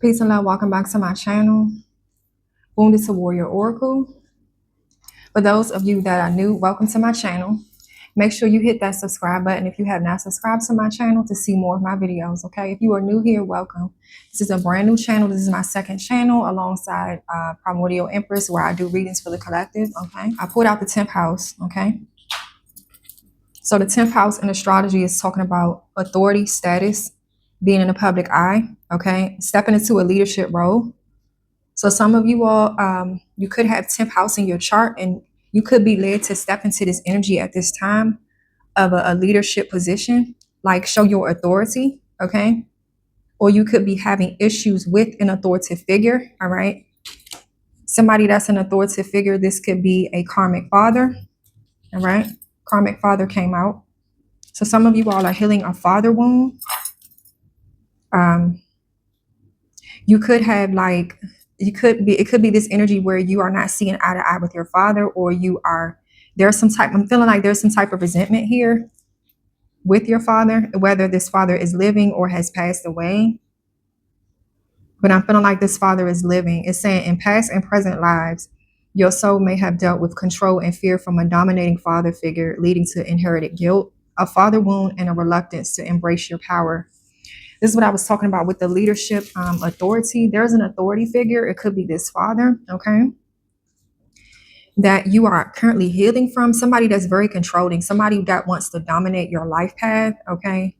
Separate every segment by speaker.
Speaker 1: Peace and love. Welcome back to my channel, Wounded to Warrior Oracle. For those of you that are new, welcome to my channel. Make sure you hit that subscribe button if you have not subscribed to my channel to see more of my videos, okay? If you are new here, welcome. This is a brand new channel. This is my second channel alongside Primordial Empress, where I do readings for the collective, okay? I pulled out the 10th house, okay? So the 10th house in astrology is talking about authority, status, being in the public eye, okay? Stepping into a leadership role. So some of you all, you could have 10th house in your chart, and you could be led to step into this energy at this time of a leadership position, like show your authority, okay? Or you could be having issues with an authoritative figure, all right? Somebody that's an authoritative figure, this could be a karmic father, all right? Karmic father came out. So some of you all are healing a father wound. You could have like, it could be this energy where you are not seeing eye to eye with your father, or I'm feeling like there's some type of resentment here with your father, whether this father is living or has passed away. But I'm feeling like this father is living. It's saying in past and present lives, your soul may have dealt with control and fear from a dominating father figure, leading to inherited guilt, a father wound, and a reluctance to embrace your power. This is what I was talking about with the leadership authority. There's an authority figure. It could be this father, okay, that you are currently healing from. Somebody that's very controlling, somebody that wants to dominate your life path, okay?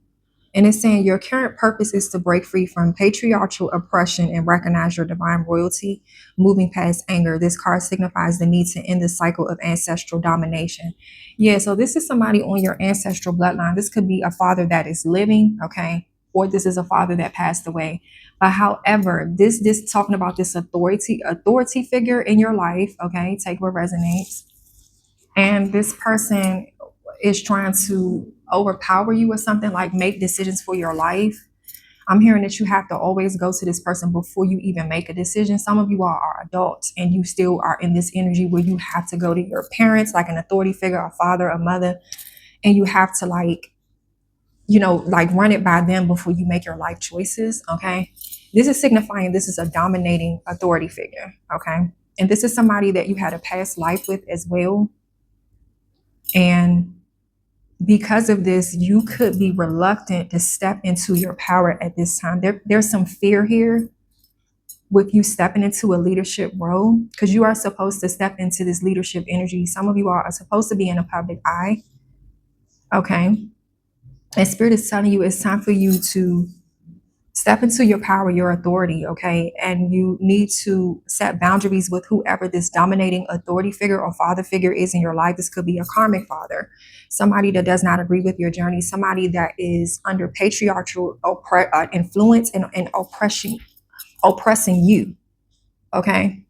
Speaker 1: And it's saying your current purpose is to break free from patriarchal oppression and recognize your divine royalty, moving past anger. This card signifies the need to end the cycle of ancestral domination. Yeah, so this is somebody on your ancestral bloodline. This could be a father that is living, okay? Or this is a father that passed away. But however, this talking about this authority figure in your life, okay? Take what resonates. And this person is trying to overpower you or something, like make decisions for your life. I'm hearing that you have to always go to this person before you even make a decision. Some of you all are adults and you still are in this energy where you have to go to your parents, like an authority figure, a father, a mother, and you have to like run it by them before you make your life choices, okay? This is signifying this is a dominating authority figure, okay? And this is somebody that you had a past life with as well. And because of this, you could be reluctant to step into your power at this time. There's some fear here with you stepping into a leadership role, because you are supposed to step into this leadership energy. Some of you are supposed to be in a public eye, okay? And Spirit is telling you it's time for you to step into your power, your authority, okay? And you need to set boundaries with whoever this dominating authority figure or father figure is in your life. This could be a karmic father, somebody that does not agree with your journey, somebody that is under patriarchal influence and oppressing you, okay?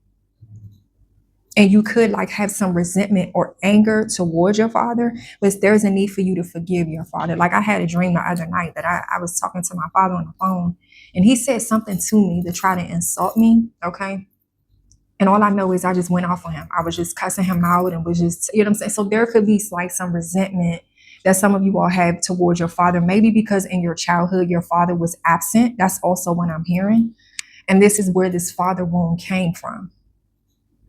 Speaker 1: And you could like have some resentment or anger towards your father, but there's a need for you to forgive your father. Like I had a dream the other night that I was talking to my father on the phone, and he said something to me to try to insult me, okay? And all I know is I just went off on him. I was just cussing him out and was just, you know what I'm saying? So there could be like some resentment that some of you all have towards your father, maybe because in your childhood, your father was absent. That's also what I'm hearing. And this is where this father wound came from,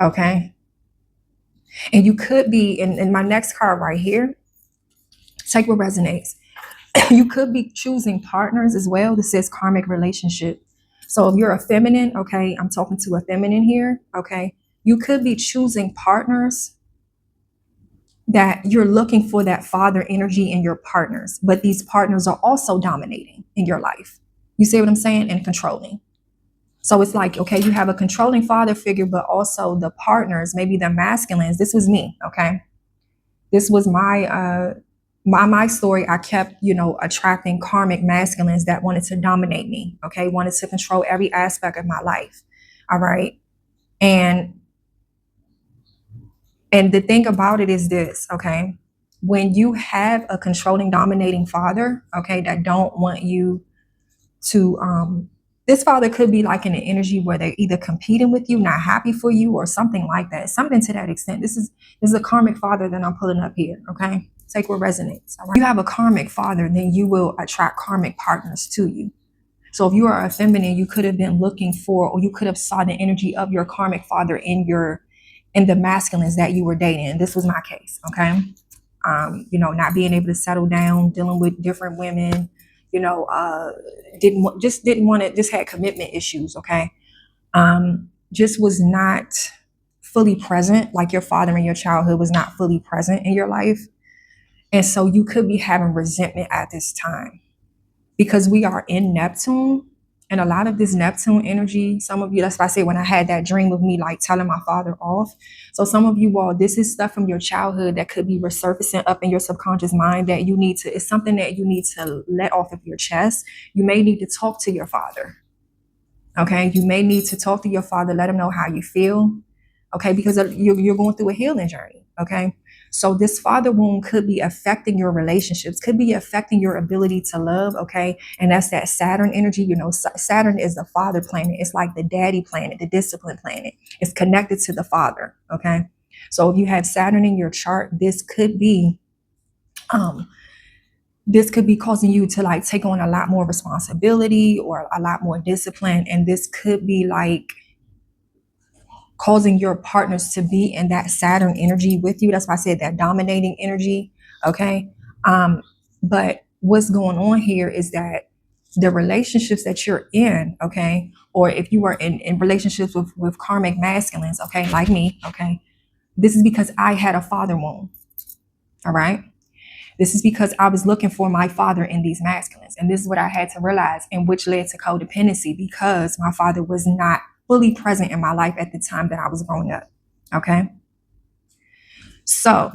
Speaker 1: okay? And you could be, in my next card right here, take what resonates. You could be choosing partners as well. This says karmic relationship. So if you're a feminine, okay, I'm talking to a feminine here, okay, you could be choosing partners that you're looking for that father energy in your partners, but these partners are also dominating in your life. You see what I'm saying? And controlling. So it's like, okay, you have a controlling father figure, but also the partners, maybe the masculines. This was me, okay? This was my story. I kept, attracting karmic masculines that wanted to dominate me, okay? Wanted to control every aspect of my life, all right? And the thing about it is this, okay? When you have a controlling, dominating father, okay, that don't want you to, this father could be like in an energy where they're either competing with you, not happy for you, or something like that. Something to that extent. This is a karmic father that I'm pulling up here, okay? Take what resonates. All right? If you have a karmic father, then you will attract karmic partners to you. So if you are a feminine, you could have been looking for, or you could have saw the energy of your karmic father in the masculines that you were dating. This was my case, okay? Not being able to settle down, dealing with different women, didn't want to, just had commitment issues, okay? Just was not fully present, like your father in your childhood was not fully present in your life. And so you could be having resentment at this time because we are in Neptune, and a lot of this Neptune energy, some of you, that's why I say when I had that dream of me like telling my father off. So some of you all, this is stuff from your childhood that could be resurfacing up in your subconscious mind that you need to, it's something that you need to let off of your chest. You may need to talk to your father. Okay. You may need to talk to your father, let him know how you feel. Okay. Because you're going through a healing journey. Okay. So this father wound could be affecting your relationships, could be affecting your ability to love. Okay. And that's that Saturn energy. Saturn is the father planet. It's like the daddy planet, the discipline planet. It's connected to the father. Okay. So if you have Saturn in your chart, this could be causing you to like take on a lot more responsibility or a lot more discipline. And this could be like causing your partners to be in that Saturn energy with you. That's why I said that dominating energy. Okay. But what's going on here is that the relationships that you're in, okay, or if you are in relationships with karmic masculines, okay, like me, okay, this is because I had a father wound. All right. This is because I was looking for my father in these masculines. And this is what I had to realize, and which led to codependency because my father was not fully present in my life at the time that I was growing up. Okay. So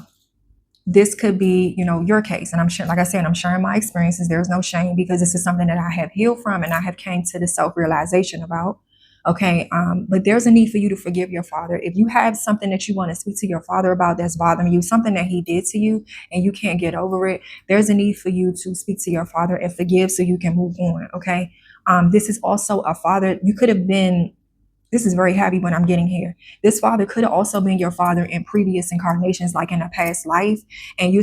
Speaker 1: this could be, your case. And I'm sure, like I said, I'm sharing my experiences. There's no shame because this is something that I have healed from and I have came to the self-realization about. Okay. But there's a need for you to forgive your father. If you have something that you want to speak to your father about that's bothering you, something that he did to you and you can't get over it, there's a need for you to speak to your father and forgive so you can move on. Okay. This is also a father. You could have been, this is very heavy when I'm getting here. This father could have also been your father in previous incarnations, like in a past life. And you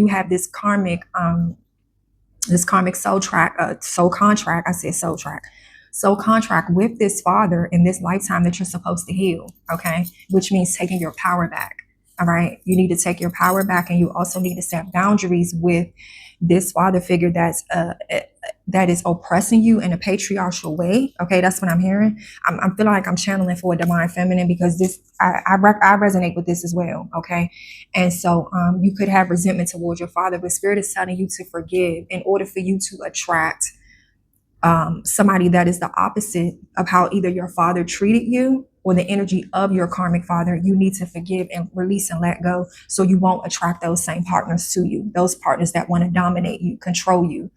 Speaker 1: have this karmic soul contract. I said soul track. Soul contract with this father in this lifetime that you're supposed to heal. Okay. Which means taking your power back. All right. You need to take your power back, and you also need to set boundaries with this father figure that is oppressing you in a patriarchal way. Okay, that's what I'm hearing. I'm feeling like I'm channeling for a divine feminine because I resonate with this as well. Okay, and so you could have resentment towards your father, but Spirit is telling you to forgive in order for you to attract somebody that is the opposite of how either your father treated you or the energy of your karmic father. You need to forgive and release and let go so you won't attract those same partners to you, those partners that want to dominate you, control you,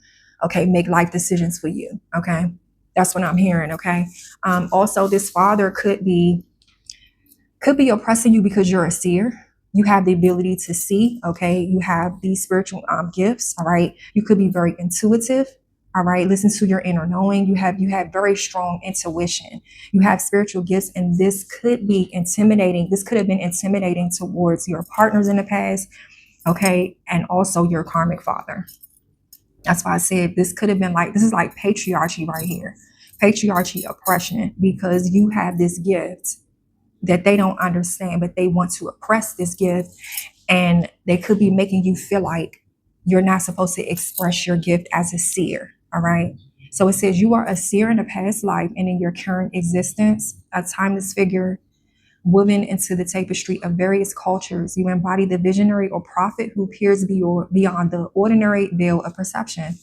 Speaker 1: okay, make life decisions for you. Okay, that's what I'm hearing. Okay, also this father could be oppressing you because you're a seer. You have the ability to see. Okay, you have these spiritual gifts. All right, you could be very intuitive. All right, listen to your inner knowing. You have very strong intuition. You have spiritual gifts, and this could be intimidating. This could have been intimidating towards your partners in the past. Okay, and also your karmic father. That's why I said this could have been this is like patriarchy right here. Patriarchy, oppression, because you have this gift that they don't understand, but they want to oppress this gift. And they could be making you feel like you're not supposed to express your gift as a seer. All right. So it says you are a seer in a past life and in your current existence, a timeless figure woven into the tapestry of various cultures. You embody the visionary or prophet who peers beyond the ordinary veil of perception.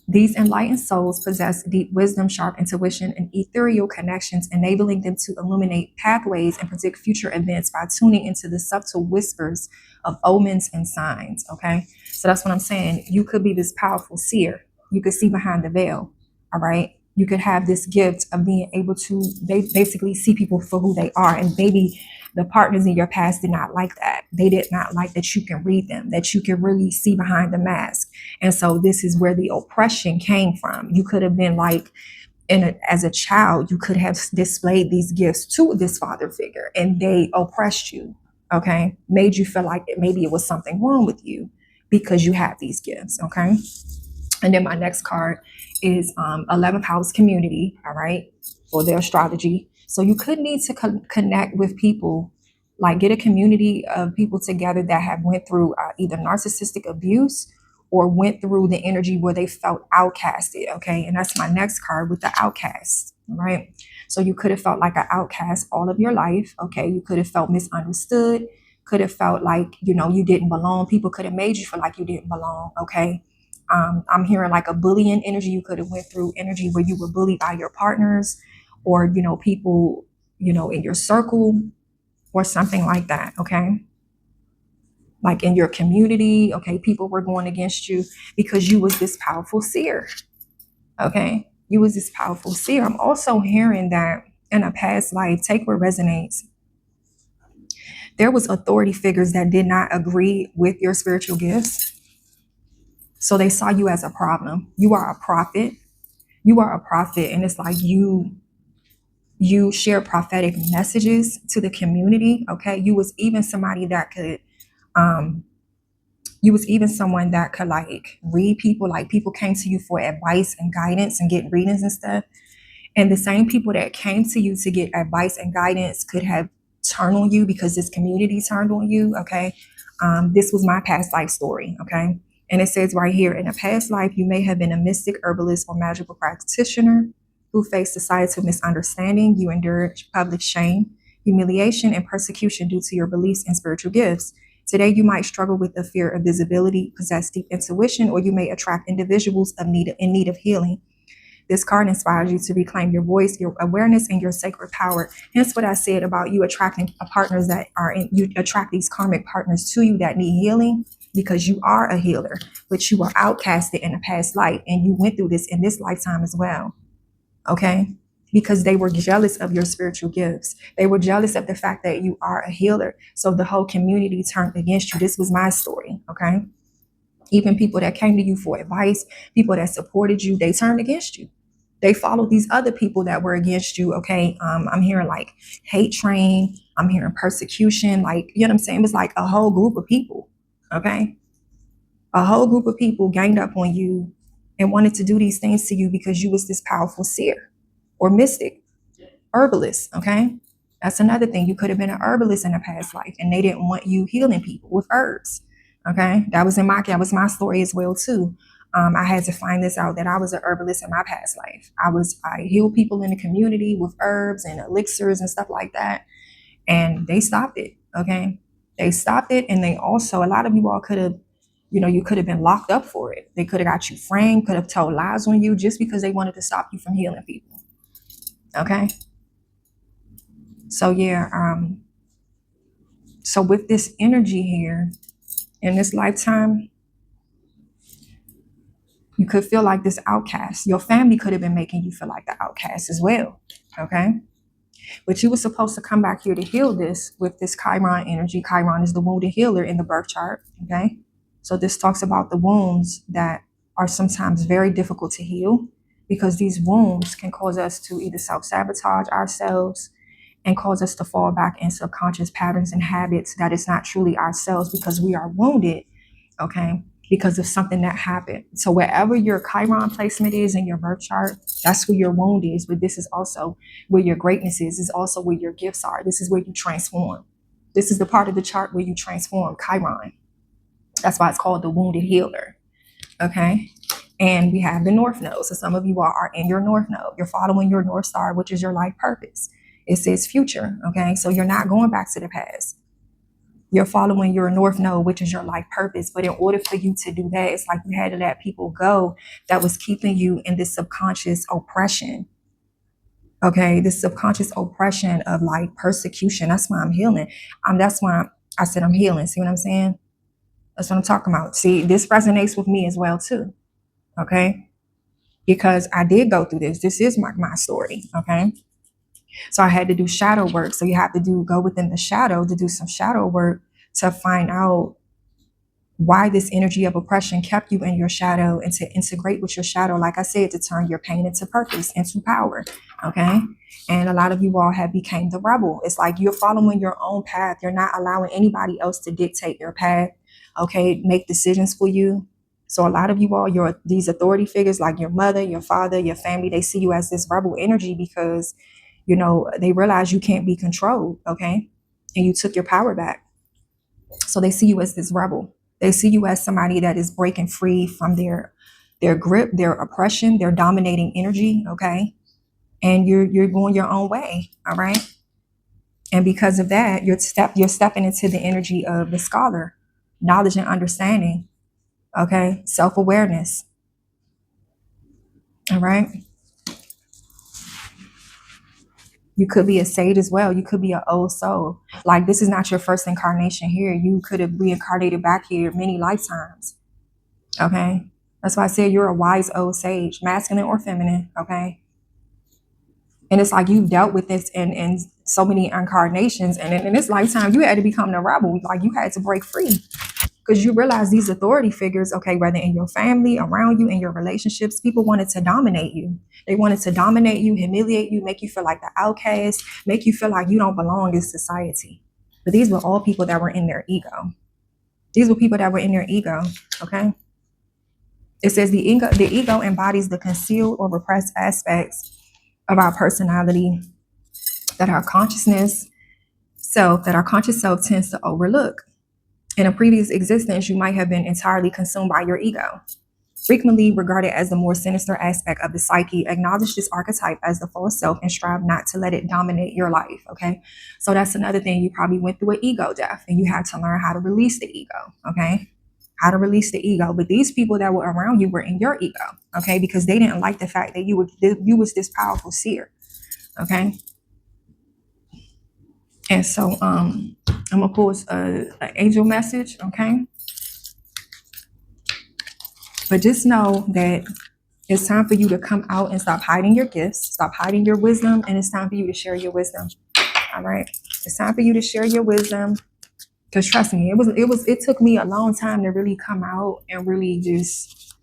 Speaker 1: These enlightened souls possess deep wisdom, sharp intuition, and ethereal connections, enabling them to illuminate pathways and predict future events by tuning into the subtle whispers of omens and signs. Okay, so that's what I'm saying. You could be this powerful seer. You could see behind the veil. All right. You could have this gift of being able to basically see people for who they are. And maybe the partners in your past did not like that. They did not like that you can read them, that you can really see behind the mask. And so this is where the oppression came from. You could have been as a child, you could have displayed these gifts to this father figure and they oppressed you. Okay. Made you feel like maybe it was something wrong with you because you have these gifts. Okay. And then my next card is 11th house community, all right, for their astrology. So you could need to connect with people, like get a community of people together that have went through either narcissistic abuse or went through the energy where they felt outcasted, okay? And that's my next card with the outcast, all right? So you could have felt like an outcast all of your life, okay? You could have felt misunderstood, could have felt like, you know, you didn't belong. People could have made you feel like you didn't belong, okay? I'm hearing like a bullying energy. You could have went through energy where you were bullied by your partners or, you know, people, you know, in your circle or something like that. Okay. Like in your community. Okay. People were going against you because you was this powerful seer. Okay. You was this powerful seer. I'm also hearing that in a past life, take what resonates. There was authority figures that did not agree with your spiritual gifts. So they saw you as a problem. You are a prophet. You are a prophet, and it's like you share prophetic messages to the community. Okay. You was even somebody that could you was even someone that could like read people, like people came to you for advice and guidance and get readings and stuff. And the same people that came to you to get advice and guidance could have turned on you because this community turned on you. Okay. This was my past life story. Okay. And it says right here, in a past life, you may have been a mystic, herbalist, or magical practitioner who faced societal misunderstanding. You endured public shame, humiliation, and persecution due to your beliefs and spiritual gifts. Today, you might struggle with the fear of visibility, possess deep intuition, or you may attract individuals in need of healing. This card inspires you to reclaim your voice, your awareness, and your sacred power. Hence what I said about you attracting partners that are in, you attract these karmic partners to you that need healing because you are a healer, but you were outcasted in a past life and you went through this in this lifetime as well. Okay. Because they were jealous of your spiritual gifts. They were jealous of the fact that you are a healer. So the whole community turned against you. This was my story. Okay. Even people that came to you for advice, people that supported you, they turned against you. They followed these other people that were against you. Okay. I'm hearing like hate train. I'm hearing persecution. Like, you know what I'm saying? It was like a whole group of people. Okay. A whole group of people ganged up on you and wanted to do these things to you because you was this powerful seer or mystic, herbalist. Okay. That's another thing. You could have been an herbalist in a past life and they didn't want you healing people with herbs. Okay. That was my story as well too. I had to find this out that I was a herbalist in my past life. I healed people in the community with herbs and elixirs and stuff like that. And they stopped it. Okay. They stopped it. And they also, a lot of you all could have, you know, you could have been locked up for it. They could have got you framed, could have told lies on you just because they wanted to stop you from healing people. Okay. So yeah, so with this energy here in this lifetime, you could feel like this outcast. Your family could have been making you feel like the outcast as well. Okay. But you were supposed to come back here to heal this with this Chiron energy. Chiron is the wounded healer in the birth chart. Okay. So this talks about the wounds that are sometimes very difficult to heal because these wounds can cause us to either self-sabotage ourselves and cause us to fall back in subconscious patterns and habits that is not truly ourselves because we are wounded, okay, because of something that happened. So wherever your Chiron placement is in your birth chart, that's where your wound is. But this is also where your greatness is. This is also where your gifts are. This is where you transform. This is the part of the chart where you transform Chiron. That's why it's called the wounded healer, okay? And we have the North Node. So some of you are in your North Node. You're following your North Star, which is your life purpose. It says future, okay? So you're not going back to the past. You're following your North Node, which is your life purpose. But in order for you to do that, it's like you had to let people go that was keeping you in this subconscious oppression, okay? This subconscious oppression of like persecution. That's why I'm healing. That's why I said I'm healing. See what I'm saying? That's what I'm talking about. See, this resonates with me as well too, okay? Because I did go through this. This is my story, okay? So I had to do shadow work. So you have to go within the shadow to do some shadow work to find out why this energy of oppression kept you in your shadow and to integrate with your shadow. Like I said, to turn your pain into purpose, into power. Okay. And a lot of you all have became the rebel. It's like you're following your own path. You're not allowing anybody else to dictate your path. Okay. Make decisions for you. So a lot of you all, these authority figures like your mother, your father, your family, they see you as this rebel energy because, they realize you can't be controlled, okay? And you took your power back. So they see you as this rebel. They see you as somebody that is breaking free from their grip, their oppression, their dominating energy, okay? And you're going your own way, all right? And because of that, you're stepping into the energy of the scholar, knowledge and understanding, okay? Self-awareness, all right? You could be a sage as well. You could be an old soul. Like, this is not your first incarnation here. You could have reincarnated back here many lifetimes, okay? That's why I said you're a wise old sage, masculine or feminine, okay? And it's like you've dealt with this in so many incarnations. And in this lifetime, you had to become the rebel. Like, you had to break free because you realize these authority figures, okay, whether in your family, around you, in your relationships, people wanted to dominate you. They wanted to dominate you, humiliate you, make you feel like the outcast, make you feel like you don't belong in society. But these were all people that were in their ego. These were people that were in their ego, okay? It says the ego embodies the concealed or repressed aspects of our personality that our conscious self tends to overlook. In a previous existence, you might have been entirely consumed by your ego. Frequently regarded as the more sinister aspect of the psyche, acknowledge this archetype as the false self and strive not to let it dominate your life, okay? So that's another thing. You probably went through an ego death and you had to learn how to release the ego, okay? How to release the ego. But these people that were around you were in your ego, okay? Because they didn't like the fact that you was this powerful seer, okay? And so I'm gonna pull an angel message, okay? But just know that it's time for you to come out and stop hiding your gifts, stop hiding your wisdom, and it's time for you to share your wisdom. All right, it's time for you to share your wisdom. Because trust me, it took me a long time to really come out and really just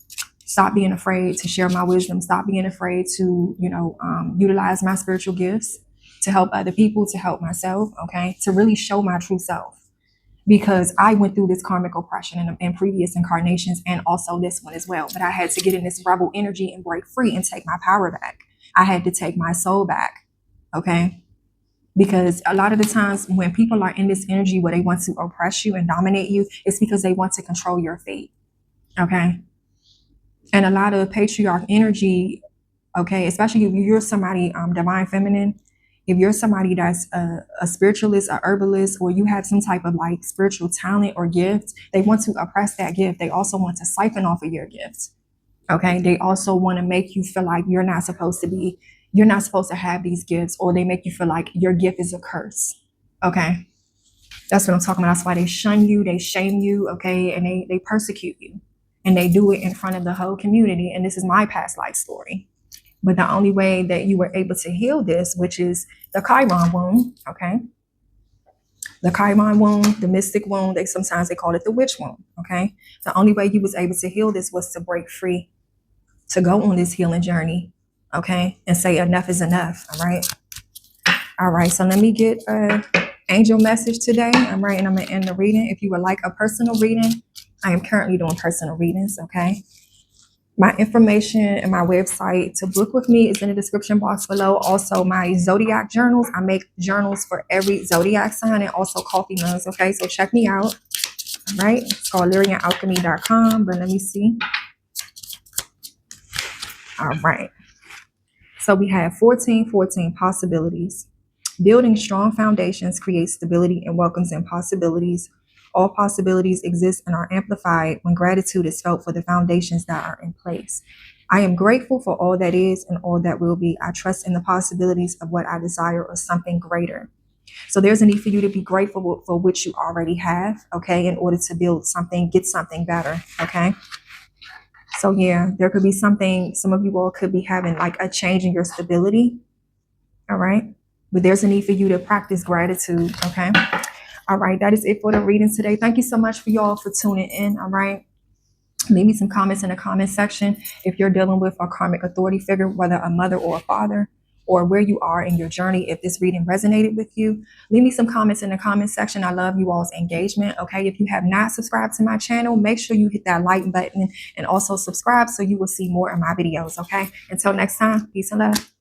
Speaker 1: stop being afraid to share my wisdom, stop being afraid to, utilize my spiritual gifts to help other people, to help myself, okay, to really show my true self. Because I went through this karmic oppression in previous incarnations and also this one as well. But I had to get in this rebel energy and break free and take my power back. I had to take my soul back, okay? Because a lot of the times when people are in this energy where they want to oppress you and dominate you, it's because they want to control your fate, okay? And a lot of patriarch energy, okay, especially if you're somebody divine feminine, if you're somebody that's a spiritualist, a herbalist, or you have some type of like spiritual talent or gift, they want to oppress that gift. They also want to siphon off of your gift. Okay. They also want to make you feel like you're not supposed to have these gifts, or they make you feel like your gift is a curse. Okay. That's what I'm talking about. That's why they shun you, they shame you, okay, and they persecute you. And they do it in front of the whole community. And this is my past life story. But the only way that you were able to heal this, which is the Chiron wound, okay? The Chiron wound, the mystic wound, sometimes they call it the witch wound, okay? The only way you was able to heal this was to break free, to go on this healing journey, okay? And say enough is enough, all right? All right, so let me get an angel message today, all right? And I'm gonna end the reading. If you would like a personal reading, I am currently doing personal readings, okay? My information and my website to book with me is in the description box below. Also, my zodiac journals. I make journals for every zodiac sign and also coffee mugs. Okay, so check me out. All right, it's called lyrianalchemy.com. But let me see. All right. So we have 14 possibilities. Building strong foundations creates stability and welcomes in possibilities. All possibilities exist and are amplified when gratitude is felt for the foundations that are in place. I am grateful for all that is and all that will be. I trust in the possibilities of what I desire or something greater. So there's a need for you to be grateful for what you already have, okay, in order to build something, get something better, okay? So yeah, there could be something, some of you all could be having like a change in your stability, all right? But there's a need for you to practice gratitude, okay? All right, that is it for the reading today. Thank you so much for y'all for tuning in, all right? Leave me some comments in the comment section if you're dealing with a karmic authority figure, whether a mother or a father, or where you are in your journey. If this reading resonated with you, leave me some comments in the comment section. I love you all's engagement. Okay, if you have not subscribed to my channel, make sure you hit that like button and also subscribe so you will see more of my videos. Okay, until next time, peace and love.